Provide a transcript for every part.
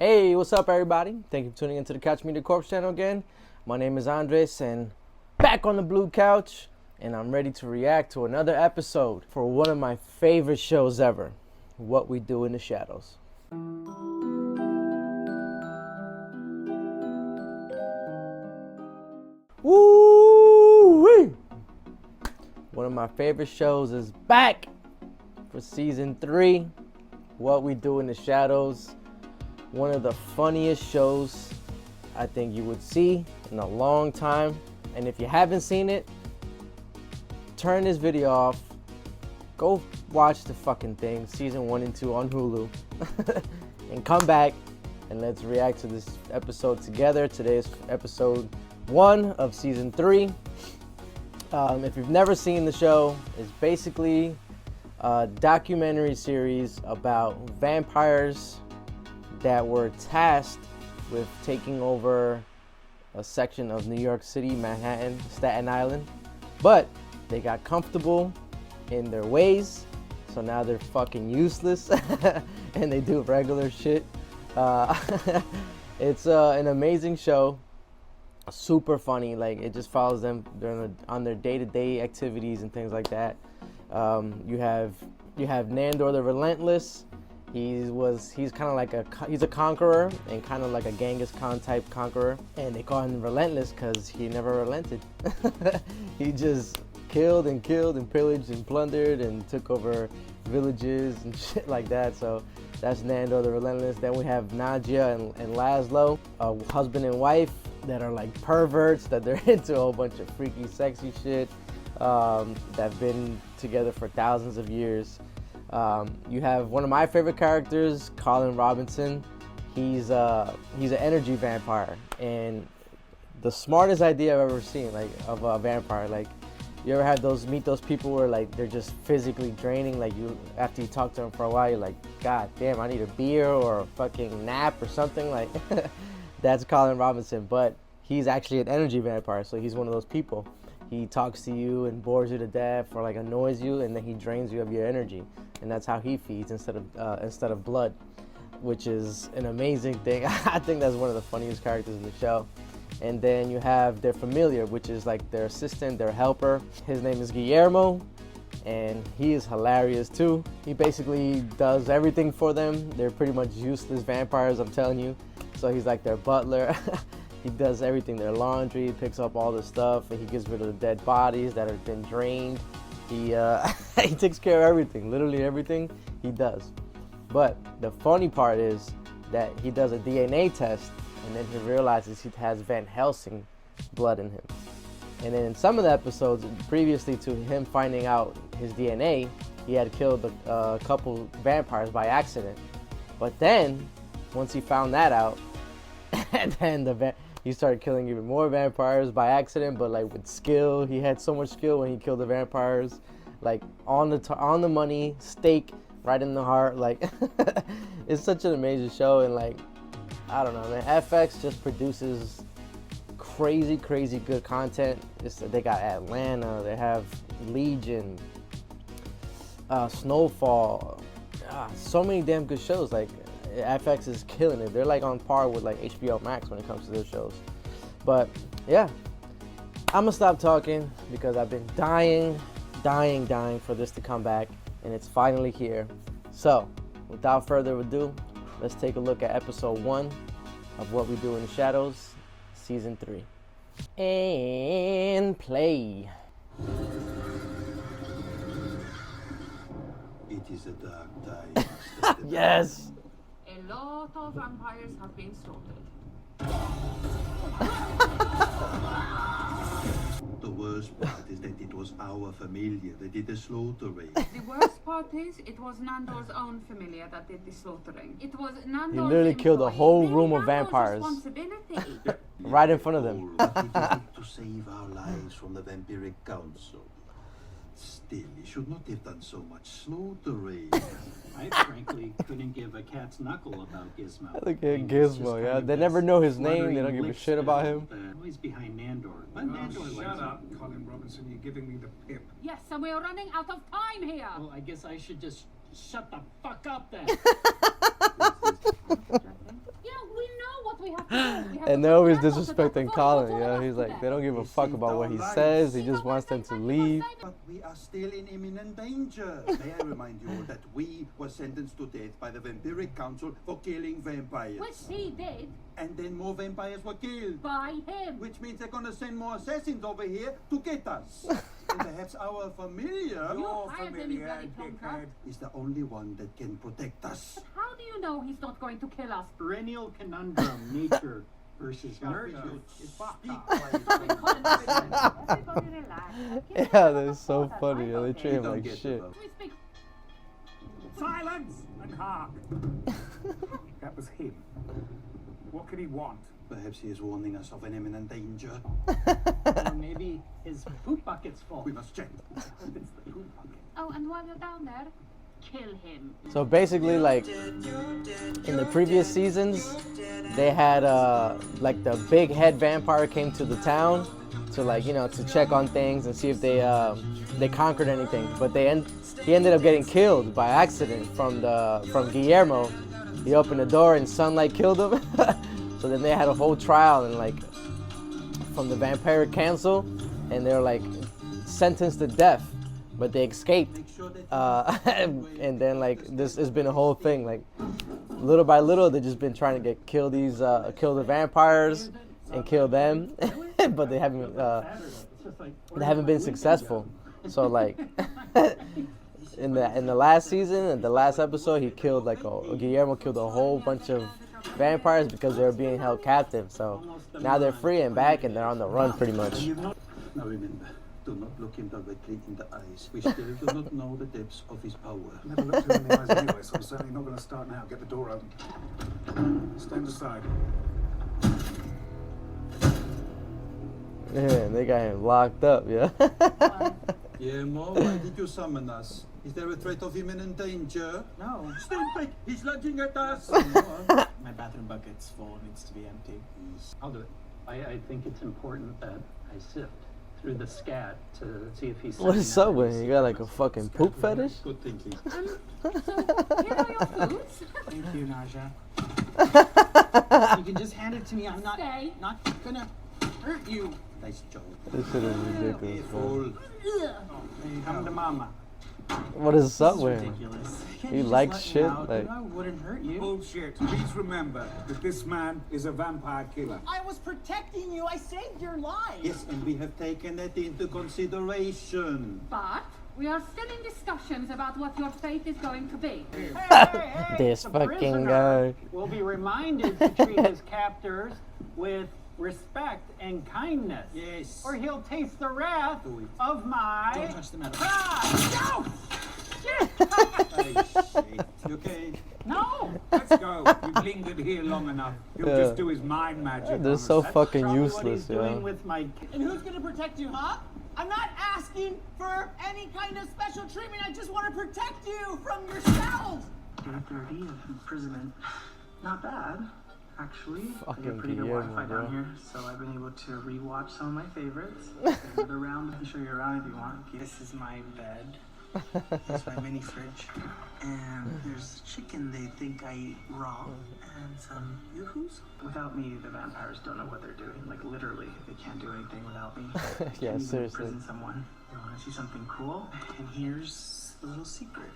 Hey, what's up, everybody? Thank you for tuning into the Couch Media Corpse channel again. My name is Andres, and back on the blue couch, and I'm ready to react to another episode for one of my favorite shows ever, What We Do in the Shadows. Woo-wee! One of my favorite shows is back for season 3, What We Do in the Shadows. One of the funniest shows I think you would see in a long time. And if you haven't seen it, turn this video off, go watch the fucking thing, season 1 and 2 on Hulu, and come back and let's react to this episode together. Today is episode 1 of season 3. If you've never seen the show, it's basically a documentary series about vampires that were tasked with taking over a section of New York City, Manhattan, Staten Island, but they got comfortable in their ways, so now they're fucking useless and they do regular shit. It's an amazing show, super funny. Like, it just follows them on their day-to-day activities and things like that. You have Nandor the Relentless. He's kind of like he's a conqueror and kind of like a Genghis Khan type conqueror, and they call him Relentless because he never relented. He just killed and pillaged and plundered and took over villages and shit like that. So that's Nandor the Relentless. Then we have Nadia and Laszlo, a husband and wife that are like perverts, that they're into a whole bunch of freaky, sexy shit, that've been together for thousands of years. You have one of my favorite characters, Colin Robinson. He's an energy vampire, and the smartest idea I've ever seen, like, of a vampire. Like, you ever had meet those people where like they're just physically draining? Like, after you talk to them for a while, you're like, God damn, I need a beer or a fucking nap or something. Like, that's Colin Robinson, but he's actually an energy vampire. So he's one of those people. He talks to you and bores you to death or like annoys you, and then he drains you of your energy, and that's how he feeds instead of blood, which is an amazing thing. I think that's one of the funniest characters in the show. And then you have their familiar, which is like their assistant, their helper. His name is Guillermo, and he is hilarious too. He basically does everything for them. They're pretty much useless vampires, I'm telling you. So he's like their butler. He does everything, their laundry, picks up all the stuff, and he gets rid of the dead bodies that have been drained. He he takes care of everything, literally everything he does. But the funny part is that he does a DNA test, and then he realizes he has Van Helsing blood in him. And then in some of the episodes, previously to him finding out his DNA, he had killed a couple vampires by accident. But then, once he found that out, and then he started killing even more vampires by accident, but like with skill. He had so much skill when he killed the vampires, like on the money, stake right in the heart. Like, it's such an amazing show, and like, I don't know, man. FX just produces crazy good content. They got Atlanta, they have Legion, Snowfall, so many damn good shows. Like, FX is killing it. They're like on par with like HBO Max when it comes to their shows. But yeah, I'm gonna stop talking because I've been dying for this to come back, and it's finally here. So without further ado, let's take a look at episode 1 of What We Do in the Shadows, season 3. And play. It is a dark time. Yes. A lot of vampires have been slaughtered. The worst part is that it was our familiar that did the slaughtering. The worst part is, it was Nandor's own familiar that did the slaughtering. It was Nandor's He literally killed a whole employee. room of Nandor's vampires. Responsibility. Right in front of them. To save our lives from the vampiric council. Still, he should not have done so much slaughtering. I frankly couldn't give a cat's knuckle about Gizmo. Look at Gizmo, yeah. They never know his name. They don't give a shit about him. Always behind Nandor. But Oh, Nandor shut likes up, him. Colin Robinson. You're giving me the pip. Yes, and we are running out of time here. Well, I guess I should just shut the fuck up then. You know And they're always disrespecting Colin, you know? He's like, they don't give a fuck about what he says. He just wants them to leave. But we are still in imminent danger. May I remind you that we were sentenced to death by the Vampiric Council for killing vampires. Which he did And then more vampires were killed. by him. Which means they're gonna send more assassins over here to get us. And perhaps our familiar You hired him, you bloody plonker. is the only one that can protect us. How do you know he's not going to kill us? Perennial conundrum, nature versus nurture. Everybody relax. Yeah, that's so funny. They treat him like shit. We speak. Silence and hark. That was him. What could he want? Perhaps he is warning us of an imminent danger. Or maybe his poop bucket's full. We must check. It's the poop bucket. Oh, and while you're down there, kill him. So basically, like, in the previous seasons, they had, like, the big head vampire came to the town to, like, you know, to check on things and see if they conquered anything. But he ended up getting killed by accident from Guillermo. He opened the door and sunlight killed him. So then they had a whole trial and, like, from the Vampiric Council, and they were, like, sentenced to death, but they escaped. And then, like, this has been a whole thing. Like, little by little, they've just been trying to kill the vampires and kill them, but they haven't been successful. So, like, in the last season, in the last episode, Guillermo killed a whole bunch of vampires because they were being held captive. So now they're free and back, and they're on the run pretty much. Now remember, do not look him directly in the eyes. We still do not know the depths of his power. Never looked him in the eyes anyway, so I'm certainly not going to start now. Get the door open. Stand aside. Yeah, they got him locked up, yeah. Guillermo, why did you summon us? Is there a threat of imminent danger? No. Stand back! He's lunging at us! My bathroom bucket's full, it needs to be empty. I'll do it. I think it's important that I sift through the scat to see if he's. What is up with him? You got like a fucking poop fetish? Good thinking. So, here are your foods. Thank you, Naja. You can just hand it to me. I'm not Stay. gonna hurt you. Nice job. This shit is ridiculous, bro. Careful. Come to mama. What is up This is with him? ridiculous. Can't He you just likes let me shit, out? like- I wouldn't hurt you. Bullshit. Please remember that this man is a vampire killer. I was protecting you. I saved your life. Yes, and we have taken that into consideration. But we are still in discussions about what your fate is going to be. This The fucking prisoner guy. will be reminded to treat his captors with respect and kindness. Yes. Or he'll taste the wrath Do it. of my. Don't touch the metal. Ah, no! Shit! Hey, shit. You okay? No! Let's go. We've lingered here long enough. He'll Yeah. just do his mind magic. They're on so us. That's fucking probably useless, what he's doing yeah. with my. And who's gonna protect you, huh? I'm not asking for any kind of special treatment. I just want to protect you from yourselves. Day 30 of imprisonment. Not bad, actually. I Fucking get pretty good Guillermo, Wi-Fi bro. down here, so I've been able to rewatch some of my favorites. Another round, I can show you around if you want. Okay, this is my bed. This is my mini fridge. And there's chicken they think I eat raw. And some yoo-hoos. Without me, the vampires don't know what they're doing. Like, literally, they can't do anything without me. Yeah, Can't even seriously. imprison someone. They want to see something cool. And here's a little secret.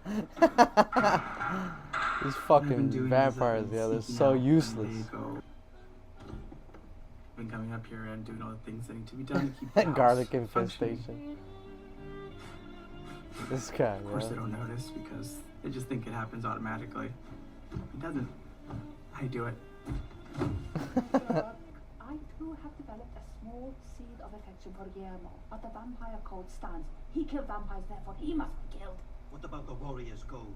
These I've been fucking doing is, vampires, yeah, they're seeking so out useless. where they go. Been coming up here and doing all the things that need to be done to keep the house Garlic functioning. infestation. This guy, Of course they yeah. don't notice because they just think it happens automatically. It doesn't. I do it. I too have developed a small seed of affection for Guillermo, but the vampire code stands. He killed vampires, therefore he must be killed. What about the warrior's code?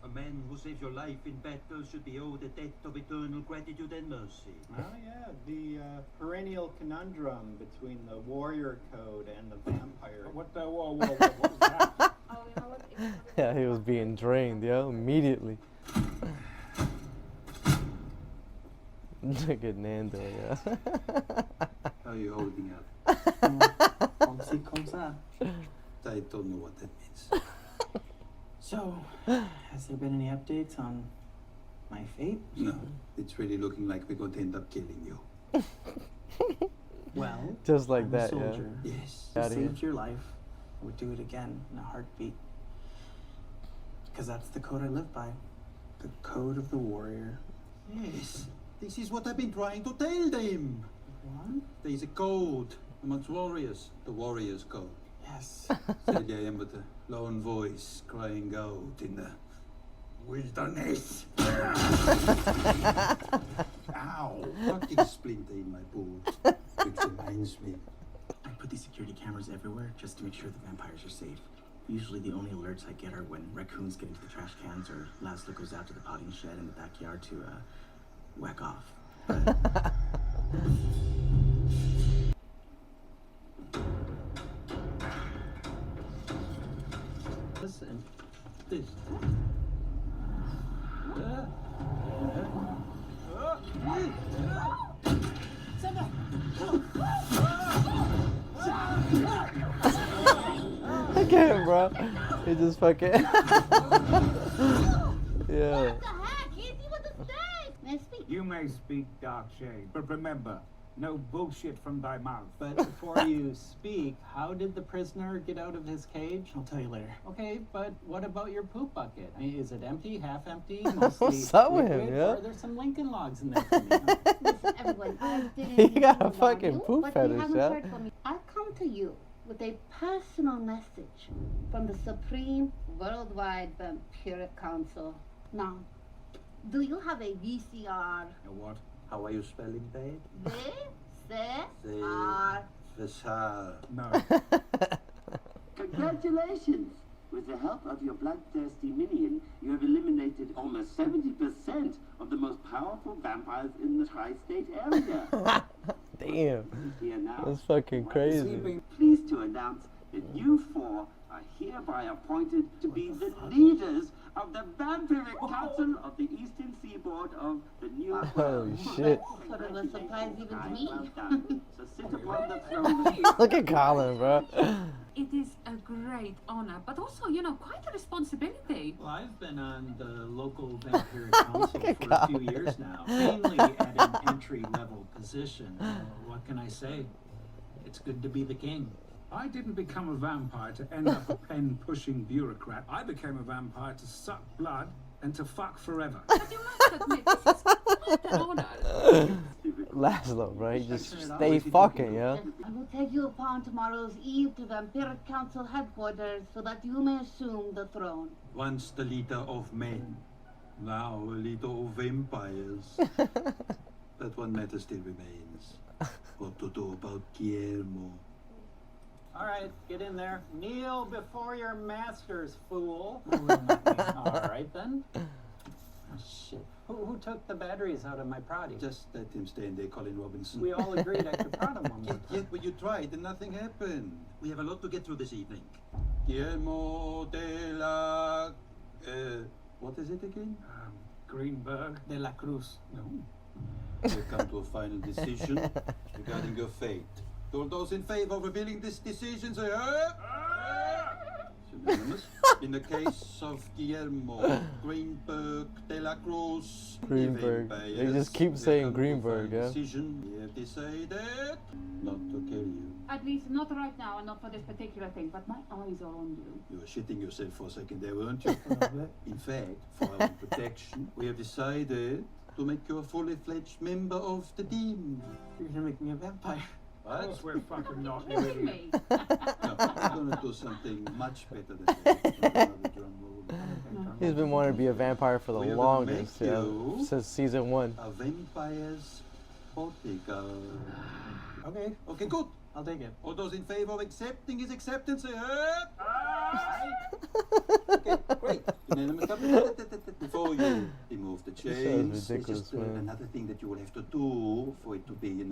A man who saves your life in battle should be owed a debt of eternal gratitude and mercy. Oh yeah, the perennial conundrum between the warrior code and the vampire. What the? Whoa, what was that? Oh, you know what? Yeah, he was being drained, yo, immediately. Look at Nando, yeah. How are you holding up? Comme ci, comme ça. I don't know what that means. So, has there been any updates on My fate? No, it's really looking like we're going to end up killing you. Well, Just like I'm that, a yeah. soldier. Yes. I Outta here. saved your life. I would do it again in a heartbeat. Because that's the code I live by. The code of the warrior. Yes. This is what I've been trying to tell them. What? There's a code amongst warriors. The warrior's code. Yes. Sadly, I am but a lone voice crying out in the wilderness. Ow! Fucking splinter in my boot. Which reminds me. I put these security cameras everywhere just to make sure the vampires are safe. Usually the only alerts I get are when raccoons get into the trash cans or Laszlo goes out to the potting shed in the backyard to whack off. But Listen, this. I can't, bro. He just fucking. Yeah. What the heck? Easy with the steak! May I speak? You may speak, Dark Shade, but remember, no bullshit from thy mouth. But before you speak, how did the prisoner get out of his cage? I'll tell you later. Okay, but what about your poop bucket? I mean, is it empty, half empty, mostly What's up with him, liquid, yeah? or are there some Lincoln Logs in there for me? Listen, everyone, I didn't He got a alarm fucking you, poop but fetish, you haven't yeah? heard from me. I've come to you with a personal message from the Supreme Worldwide Vampiric Council. Now, do you have a VCR? A what? How are you spelling that? VCR. Vasar. No. Congratulations! With the help of your bloodthirsty minion, you have eliminated almost 70% of the most powerful vampires in the tri-state area. Damn. Here now, That's fucking crazy. pleased to announce that you four are hereby appointed to be the leaders of the Vampiric Council of the Eastern Seaboard of the New World. Holy shit. Sort of a surprise even to me. Well done. So sit upon the throne. Look at Colin, bro. It is a great honor, but also, quite a responsibility. Well, I've been on the local vampire council at for a few years now, mainly at an entry-level position. What can I say? It's good to be the king. I didn't become a vampire to end up a pen-pushing bureaucrat. I became a vampire to suck blood and to fuck forever. But you must admit, this is quite an honor. Laszlo, bro. He just stay fucking, yeah? I will take you upon tomorrow's eve to Vampiric Council headquarters so that you may assume the throne. Once the leader of men, now a leader of vampires. But one matter still remains. What to do about Guillermo? All right, get in there. Kneel before your masters, fool. All right, then. Oh, shit. Who took the batteries out of my Prodi? Just let him stay in there, Colin Robinson. We all agreed I could prod him one more Yeah, time. but you tried and nothing happened. We have a lot to get through this evening. Guillermo de la... what is it again? Greenberg. De la Cruz. No. We've come to a final decision regarding your fate. To all those in favor of revealing this decision, say aye. It's unanimous. In the case of Guillermo Greenberg de la Cruz, Greenberg. the They just keep vampires, saying we have come to a Greenberg, final yeah? Decision. We have decided not to kill you. At least not right now and not for this particular thing, but my eyes are on you. You were shitting yourself for a second there, weren't you? In fact, for our protection, we have decided to make you a fully fledged member of the team. You're gonna make me a vampire. Of course we're fucking not, you Kidding idiot. me. No, we're gonna do something much better than that. Another drum roll. He's been wanting to be a vampire for the We are gonna longest, make yeah. you Since season 1. A vampire's bodyguard. Okay, Okay, good. I'll take it. All those in favor of accepting his acceptance, say aye. Okay, great. Unanimous. Before you remove the chains, there's ridiculous, just man. another thing that you will have to do for it to be,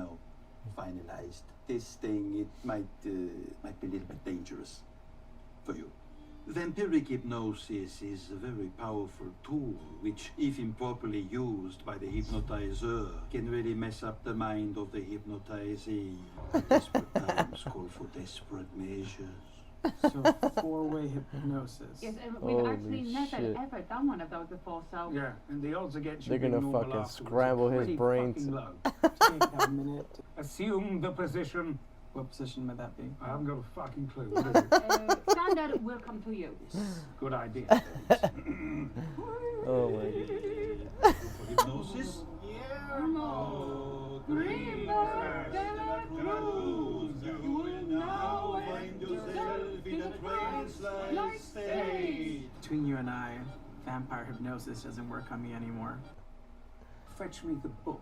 finalized. This thing, it might be a little bit dangerous for you. Vampiric hypnosis is a very powerful tool, which, if improperly used by the hypnotizer, can really mess up the mind of the hypnotizee. Desperate times call for desperate measures. So 4-way hypnosis. Yes, and we've Holy actually never shit. ever done one of those before, so. Yeah, and the odds against you They're being gonna normal fucking afterwards scramble are his pretty brains. fucking low. Take a minute. Assume the position. What position would that be? I haven't got a fucking clue. What is it? Standard will come to you. Good idea. Oh my god. For hypnosis. Guillermo, Remember the clues. You will now find yourself in a trance-like state. Between you and I, vampire hypnosis doesn't work on me anymore. Fetch me the book,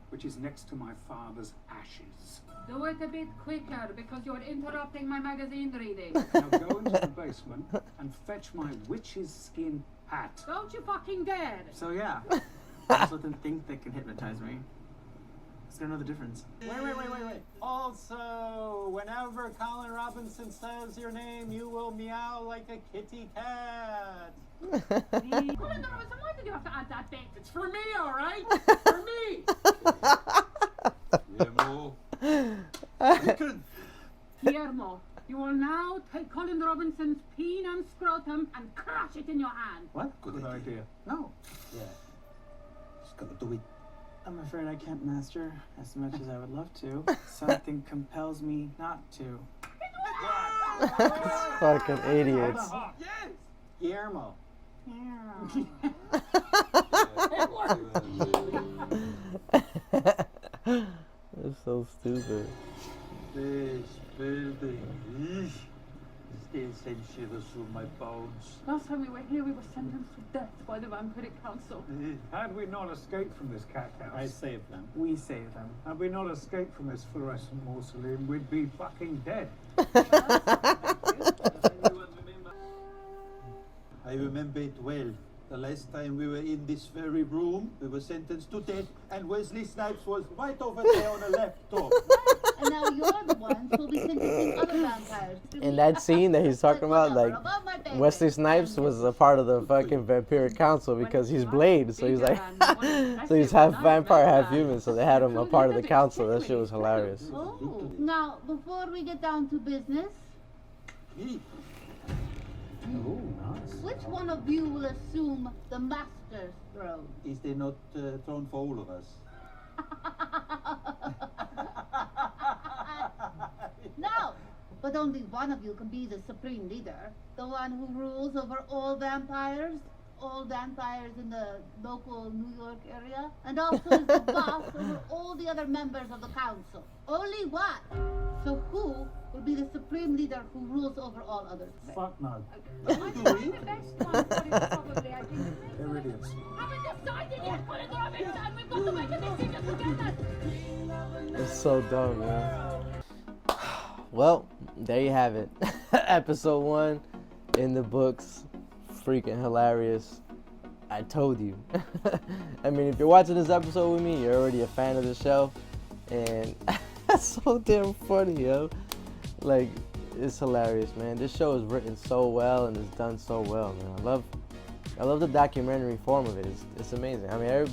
which is next to my father's ashes. do it a bit quicker because you're interrupting my magazine reading. Now go into the basement and fetch my witch's skin hat. Don't you fucking dare! So yeah, I just let them think they can hypnotize me. I don't know the difference. Wait. Also, whenever Colin Robinson says your name, you will meow like a kitty cat. Colin Robinson, why did you have to add that bit? It's for me, all right? For me! Guillermo. Guillermo, you will now take Colin Robinson's peen and scrotum and crush it in your hand. What? Good Good idea. idea. No. Yeah. Just gotta do it. I'm afraid I can't master as much as I would love to. Something compels me not to. Fucking idiots. Yes! Guillermo. That's so stupid. This building still sends shivers through my bones. Last time we were here, we were sentenced to death by the Vampiric Council. Had we not escaped from this cat house, I saved them. We save them. had we not escaped from this fluorescent mausoleum, we'd be fucking dead. I remember it well. The last time we were in this very room, we were sentenced to death, and Wesley Snipes was right over there on the laptop. And now you're the ones who'll be sentencing other vampires. to In be- that scene that he's talking about, Whatever, like, above my pay Wesley grade. Snipes was a part of the fucking Vampiric Council because he's Blade, so he's like, so he's half vampire, half human, so they had him a part of the council. That shit was hilarious. Oh, now before we get down to business, Oh, nice. which one of you will assume the master's throne? Is there not throne for all of us? No, but only one of you can be the supreme leader, the one who rules over all vampires in the local New York area, and also is the boss over all the other members of the council. Only one. So who will be the supreme leader who rules over all others? Fuck no. I find the best one for is probably, I think, They're idiots. haven't decided yet, Colin Robinson! We've got to make a decision together! It's so dumb, man. Well, there you have it. Episode 1 in the books. Freaking hilarious. I told you. I mean, if you're watching this episode with me, you're already a fan of the show. And that's so damn funny, yo. Like, it's hilarious, man. This show is written so well and it's done so well, man. I love the documentary form of it. It's amazing. I mean,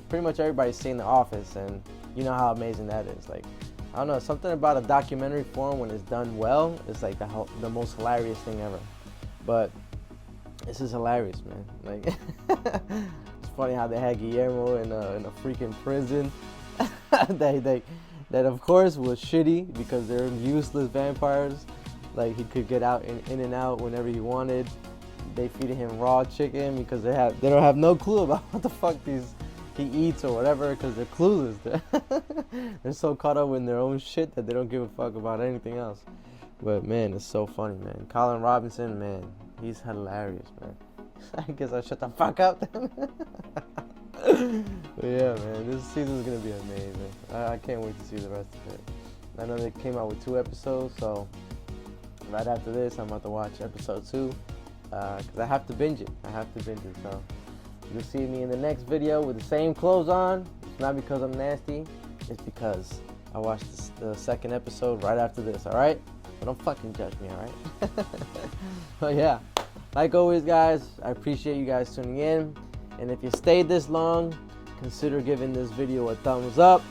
pretty much everybody's seen The Office, and you know how amazing that is. Like, I don't know, something about a documentary form when it's done well is like the most hilarious thing ever. But this is hilarious, man. Like, it's funny how they had Guillermo in a freaking prison that of course was shitty because they're useless vampires. Like, he could get out in and out whenever he wanted. They feeding him raw chicken because they don't have no clue about what the fuck he eats or whatever because they're clueless. They're so caught up in their own shit that they don't give a fuck about anything else. But man, it's so funny, man. Colin Robinson, man, he's hilarious, man. I guess I shut the fuck up. But yeah, man, this season's gonna be amazing. I can't wait to see the rest of it. I know they came out with 2 episodes, so right after this, I'm about to watch episode 2 because I have to binge it. So you'll see me in the next video with the same clothes on. It's not because I'm nasty. It's because I watched the second episode right after this, all right? So don't fucking judge me, all right? But yeah, like always, guys, I appreciate you guys tuning in. And if you stayed this long, consider giving this video a thumbs up.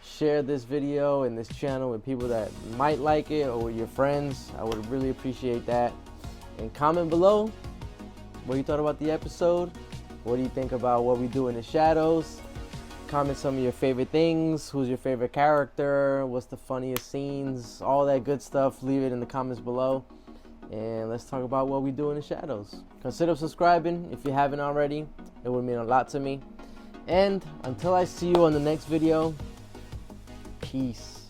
share this video and this channel with people that might like it, or with your friends. I would really appreciate that. And comment below what you thought about the episode. What do you think about what we do in the shadows? Comment some of your favorite things. Who's your favorite character? What's the funniest scenes? All that good stuff. Leave it in the comments below. And let's talk about what we do in the shadows. Consider subscribing if you haven't already. It would mean a lot to me. And until I see you on the next video, peace.